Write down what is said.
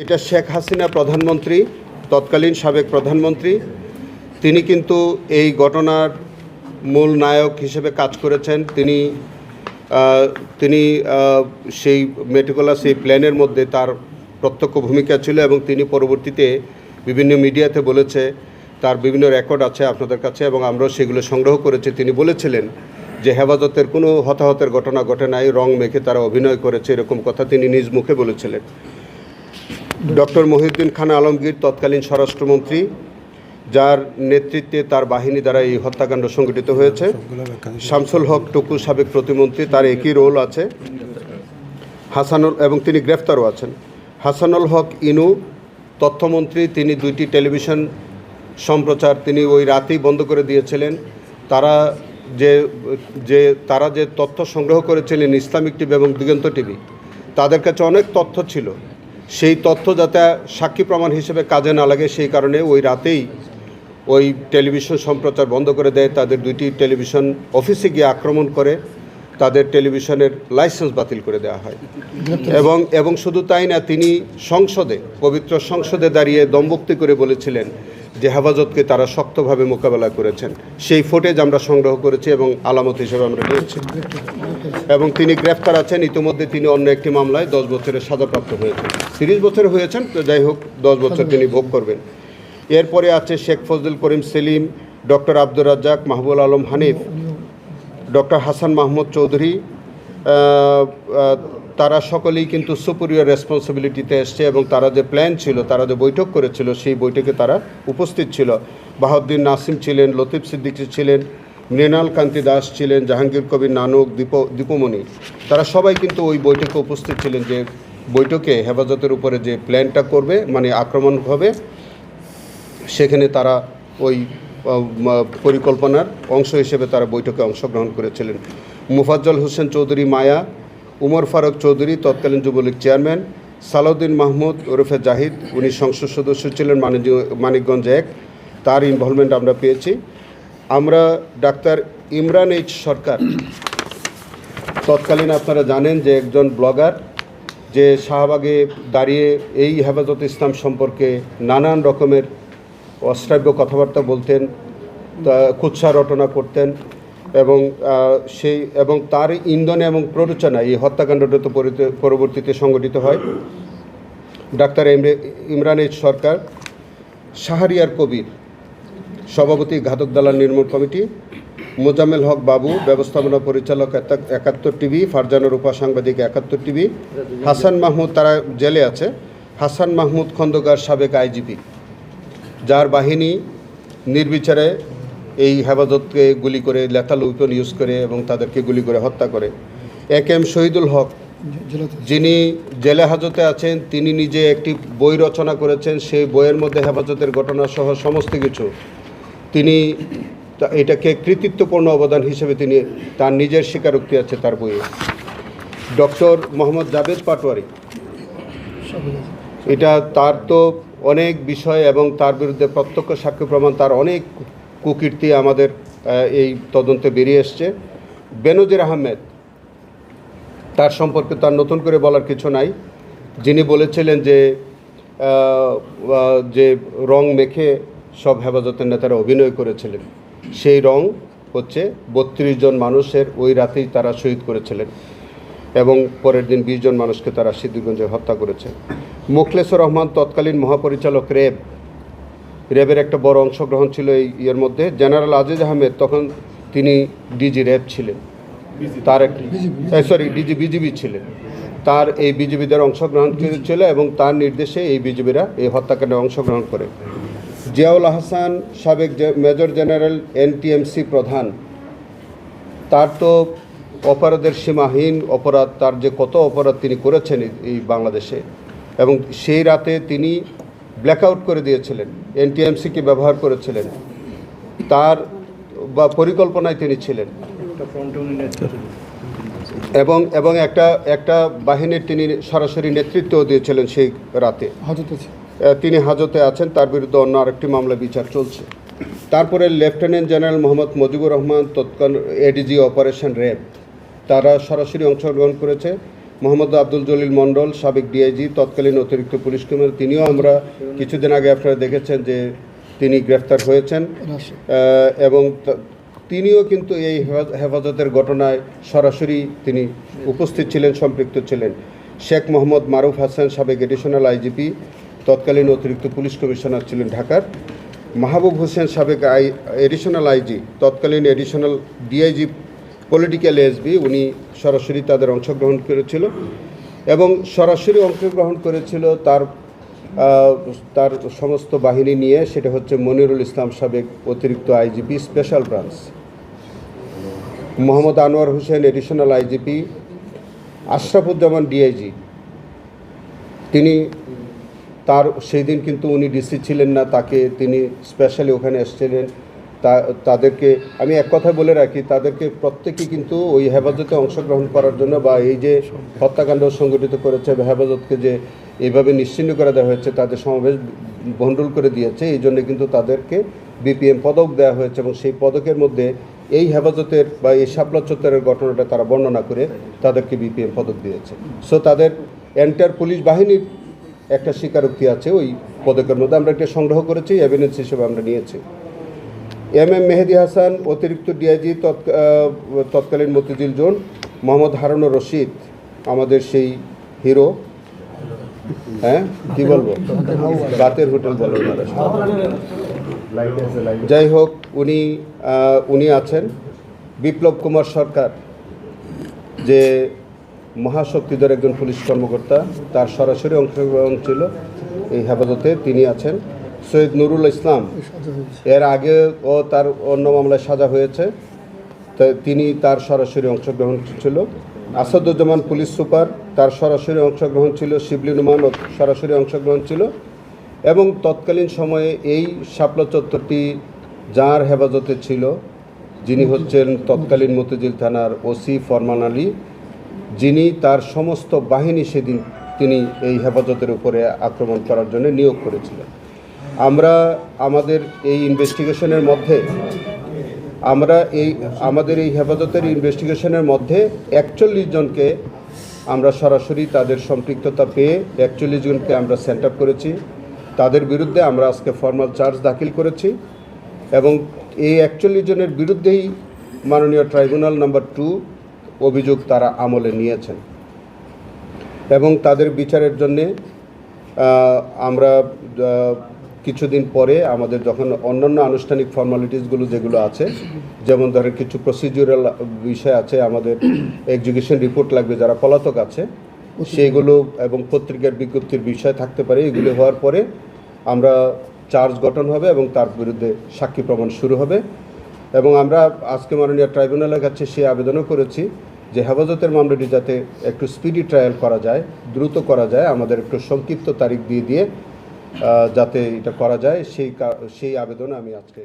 এটা শেখ হাসিনা প্রধানমন্ত্রী, তৎকালীন সাবেক প্রধানমন্ত্রী, তিনি কিন্তু এই ঘটনার মূল নায়ক হিসেবে কাজ করেছেন। তিনি সেই মেটিকুলাস এই প্ল্যানের মধ্যে তার প্রত্যক্ষ ভূমিকা ছিল এবং তিনি পরবর্তীতে বিভিন্ন মিডিয়াতে বলেছে, তার বিভিন্ন রেকর্ড আছে আপনাদের কাছে এবং আমরাও সেগুলো সংগ্রহ করেছি। তিনি বলেছিলেন যে হেফাজতের কোনো হতাহতের ঘটনা ঘটে নাই, রং মেখে তারা অভিনয় করেছে, এরকম কথা তিনি নিজ মুখে বলেছিলেন। ডক্টর মহিউদ্দিন খান আলমগীর তৎকালীন স্বরাষ্ট্রমন্ত্রী, যার নেতৃত্বে তার বাহিনী দ্বারা এই হত্যাকাণ্ড সংঘটিত হয়েছে। শামসুল হক টুকু সাবেক প্রতিমন্ত্রী, তার একই রোল আছে। হাসানুল, এবং তিনি গ্রেফতারও আছেন। হাসানুল হক ইনু তথ্যমন্ত্রী, তিনি 2টি টেলিভিশন সম্প্রচার তিনি ওই রাতেই বন্ধ করে দিয়েছিলেন। তারা যে তথ্য সংগ্রহ করেছিলেন ইসলামিক টিভি এবং দিগন্ত টিভি, তাদের কাছে অনেক তথ্য ছিল। সেই তথ্য যাতে সাক্ষী প্রমাণ হিসেবে কাজে না লাগে, সেই কারণে ওই রাতেই ওই টেলিভিশন সম্প্রচার বন্ধ করে দেয়। তাদের 2টি টেলিভিশন অফিসে গিয়ে আক্রমণ করে তাদের টেলিভিশনের লাইসেন্স বাতিল করে দেওয়া হয়। এবং শুধু তাই না, তিনি পবিত্র সংসদে দাঁড়িয়ে দমবক্তি করে বলেছিলেন যে হেফাজতকে তারা শক্তভাবে মোকাবেলা করেছেন। সেই ফুটেজ আমরা সংগ্রহ করেছি এবং আলামত হিসেবে আমরা নিয়েছি। এবং তিনি গ্রেফতার আছেন। ইতিমধ্যে তিনি অন্য একটি মামলায় 10 বছরের সাজাপ্রাপ্ত হয়েছেন। 30 বছর হয়েছেন, তো যাই হোক 10 বছর তিনি ভোগ করবেন। এরপরে আছে শেখ ফজলুল করিম সেলিম, ডক্টর আব্দুর রাজ্জাক, মাহবুব আলম হানিফ, ডক্টর হাসান মাহমুদ চৌধুরী, তারা সকলেই কিন্তু সুপিরিয়র রেসপন্সিবিলিটিতে এসছে এবং তারা যে প্ল্যান ছিল, তারা যে বৈঠক করেছিল, সেই বৈঠকে তারা উপস্থিত ছিল। বাহাউদ্দিন নাসিম ছিলেন, লতিফ সিদ্দিকী ছিলেন, মৃণাল কান্তি দাস ছিলেন, জাহাঙ্গীর কবির নানক, দীপমণি, তারা সবাই কিন্তু ওই বৈঠকে উপস্থিত ছিলেন। যে বৈঠকে হেফাজতের উপরে যে প্ল্যানটা করবে, মানে আক্রমণ হবে, সেখানে তারা ওই পরিকল্পনার অংশ হিসেবে তারা বৈঠকে অংশগ্রহণ করেছিলেন। মুফাজ্জল হোসেন চৌধুরী মায়া, উমর ফারুক চৌধুরী তৎকালীন যুবলীগ চেয়ারম্যান, সালাউদ্দিন মাহমুদ ওরফে জাহিদ, উনি সংসদ সদস্য ছিলেন মানিকগঞ্জ 1, তার ইনভলভমেন্ট আমরা পেয়েছি। আমরা ডাক্তার ইমরান এইচ সরকার, তৎকালীন আপনারা জানেন যে একজন ব্লগার, যে শাহবাগে দাঁড়িয়ে এই হেফাজত ইসলাম সম্পর্কে নানান রকমের অশ্রাব্য কথাবার্তা বলতেন, কুৎসা রটনা করতেন এবং তার ইন্ধনে এবং প্ররোচনায় এই হত্যাকাণ্ডটা তো পরবর্তীতে সংগঠিত হয়। ডাক্তার ইমরান এইচ সরকার, শাহরিয়ার কবির সভাপতি ঘাতক দালাল নির্মূল কমিটি, মোজাম্মেল হক বাবু ব্যবস্থাপনা পরিচালক 71 টিভি, ফারজানা রূপা সাংবাদিক 71 টিভি, হাসান মাহমুদ, তারা জেলে আছে, হাসান মাহমুদ খন্দকার সাবেক আইজিপি, যার বাহিনী নির্বিচারে এই হেফাজতকে গুলি করে, লেথাল ওয়েপন ইউজ করে এবং তাদেরকে গুলি করে হত্যা করে। একেএম শহীদুল হক, যিনি জেলে হাজতে আছেন, তিনি নিজে একটি বই রচনা করেছেন। সেই বইয়ের মধ্যে হেফাজতের ঘটনা সহ সমস্ত কিছু, তিনি এটাকে কৃতিত্বপূর্ণ অবদান হিসেবে তিনি তার নিজের স্বীকারোক্তি আছে তার বইয়ে। ডক্টর মোহাম্মদ জাভেদ পাটোয়ারি, এটা তার তো অনেক বিষয় এবং তার বিরুদ্ধে প্রত্যক্ষ সাক্ষ্য প্রমাণ, তার অনেক কুকীর্তি আমাদের এই তদন্তে বেরিয়ে এসছে। বেনজির আহমেদ, তার সম্পর্কে তার নতুন করে বলার কিছু নাই। যিনি বলেছিলেন যে রং মেখে সব হেফাজতের নেতারা অভিনয় করেছিলেন, সেই রং হচ্ছে 32 জন মানুষের ওই রাতেই তারা শহীদ করেছিলেন এবং পরের দিন 20 জন মানুষকে তারা সিদ্দিকগঞ্জে হত্যা করেছে। মোখলেসুর রহমান তৎকালীন মহাপরিচালক, র্যাবের একটা বড় অংশগ্রহণ ছিল এই মধ্যে। জেনারেল আজিজ আহমেদ, তখন তিনি ডিজি র্যাব ছিলেন, তার ডিজি বিজিবি ছিলেন, তার এই বিজিবিদের অংশগ্রহণ ছিল এবং তার নির্দেশে এই বিজিবিরা এই হত্যাকাণ্ডে অংশগ্রহণ করে। জিয়াউল আহসান সাবেক মেজর জেনারেল NTMC প্রধান, তার তো অপরাধের সীমাহীন অপরাধ, তার যে কত অপরাধ তিনি করেছেন এই বাংলাদেশে, এবং সেই রাতে তিনি ব্ল্যাকআউট করে দিয়েছিলেন, NTMCকে ব্যবহার করেছিলেন, তার পরিকল্পনায় তিনি ছিলেন এবং একটা বাহিনীর তিনি সরাসরি নেতৃত্ব দিয়েছিলেন সেই রাতে। তিনি হাজতে আছেন, তার বিরুদ্ধে অন্য আরেকটি মামলা বিচার চলছে। তারপরে লেফটেন্যান্ট জেনারেল মোহাম্মদ মুজিবুর রহমান, তৎকালীন ADG অপারেশন র্যাব, তারা সরাসরি অংশগ্রহণ করেছে। মোহাম্মদ আব্দুল জলিল মণ্ডল, সাবেক ডিআইজি, তৎকালীন অতিরিক্ত পুলিশ কমিশনার, তিনিও আমরা কিছুদিন আগে আপনারা দেখেছেন যে তিনি গ্রেফতার হয়েছেন এবং তিনিও কিন্তু এই হেফাজতের ঘটনায় সরাসরি তিনি উপস্থিত ছিলেন, সম্পৃক্ত ছিলেন। শেখ মোহাম্মদ মারুফ হাসান, সাবেক এডিশনাল আইজিপি, তৎকালীন অতিরিক্ত পুলিশ কমিশনার ছিলেন ঢাকার। মাহবুব হোসেন, সাবেক এডিশনাল আইজি, তৎকালীন এডিশনাল ডিআইজি পলিটিক্যাল এসবি, উনি সরাসরি তাদের অংশগ্রহণ করেছিল এবং সরাসরি অংশগ্রহণ করেছিল তার সমস্ত বাহিনী নিয়ে। সেটা হচ্ছে মনিরুল ইসলাম, সাবেক অতিরিক্ত IGP special branch, Mohammad Anwar Hossain, additional IGP, Ashrafuzzaman DIG. তিনি সেই দিন কিন্তু উনি ডিসি ছিলেন না, তিনি স্পেশালি ওখানে এসেছিলেন। তাদেরকে আমি এক কথা বলে রাখি, তাদেরকে প্রত্যেকেই কিন্তু ওই হেফাজতে অংশগ্রহণ করার জন্য বা এই যে হত্যাকাণ্ড সংগঠিত করেছে হেফাজতকে যে এইভাবে নিশ্চিহ্ন করে দেওয়া হয়েছে, তাদের সমাবেশ ভণ্ডুল করে দিয়েছে, এই জন্য কিন্তু তাদেরকে বিপিএম পদক দেওয়া হয়েছে এবং সেই পদকের মধ্যে এই হেফাজতের বা এই শাপলা চত্বরের ঘটনাটা তারা বর্ণনা করে তাদেরকে বিপিএম পদক দিয়েছে। সো তাদের এন্টার পুলিশ বাহিনীর একটা স্বীকারোক্তি আছে ওই পদকের মধ্যে, আমরা এটা সংগ্রহ করেছি, এভিডেন্স হিসেবে আমরা নিয়েছি। এম মেহেদি হাসান, অতিরিক্ত ডিআইজি, তৎকালীন মতিঝিল জোন, মোহাম্মদ হারুনুর রশিদ, আমাদের সেই হিরো, কি বলবো, বাতের হোটেল বলো ওনারা, যাই হোক, উনি আছেন। বিপ্লব কুমার সরকার, যে মহাশক্তিধর একজন পুলিশ কর্মকর্তা, তার সরাসরি অংশগ্রহণ ছিল এই হেফাজতে, তিনি আছেন। সৈয়দ নুরুল ইসলাম, এর আগে তার অন্য মামলায় সাজা হয়েছে, তার সরাসরি অংশগ্রহণ ছিল। আসাদুজ্জামান পুলিশ সুপার, তার সরাসরি অংশগ্রহণ ছিল। শিবলি নুমান সরাসরি অংশগ্রহণ ছিল এবং তৎকালীন সময়ে এই শাপলা চত্বরটি যার হেফাজতে ছিল, যিনি হচ্ছেন তৎকালীন মতিঝিল থানার ওসি ফরমান আলী, যিনি তার সমস্ত বাহিনী সেদিন তিনি এই হেফাজতের উপরে আক্রমণ করার জন্য নিয়োগ করেছিলেন। আমরা আমাদের এই ইনভেস্টিগেশনের মধ্যে আমাদের এই হেফাজতের ইনভেস্টিগেশনের মধ্যে 41 জনকে আমরা সরাসরি তাদের সম্পৃক্ততা পেয়ে 41 জনকে আমরা সেন্ট আপ করেছি। তাদের বিরুদ্ধে আমরা আজকে ফর্মাল চার্জ দাখিল করেছি এবং এই 41 জনের বিরুদ্ধেই মাননীয় ট্রাইব্যুনাল নাম্বার 2 অভিযোগ তারা আমলে নিয়েছেন এবং তাদের বিচারের জন্যে আমরা কিছুদিন পরে আমাদের যখন অন্যান্য আনুষ্ঠানিক ফর্মালিটিসগুলো যেগুলো আছে, যেমন ধরেন কিছু প্রসিডিউরাল বিষয় আছে, আমাদের এক্সিকিউশন রিপোর্ট লাগবে যারা পলাতক আছে সেইগুলো এবং পত্রিকার বিজ্ঞপ্তির বিষয় থাকতে পারে, এগুলো হওয়ার পরে আমরা চার্জ গঠন হবে এবং তার বিরুদ্ধে সাক্ষী প্রমাণ শুরু হবে। এবং আমরা আজকে মাননীয় ট্রাইব্যুনালের কাছে সেই আবেদনও করেছি যে হেফাজতের মামলাটি যাতে একটু স্পিডি ট্রায়াল করা যায়, দ্রুত করা যায়, আমাদের একটু সংক্ষিপ্ত তারিখ দিয়ে যাতে এটা করা যায়, সেই আবেদন আমি আজকে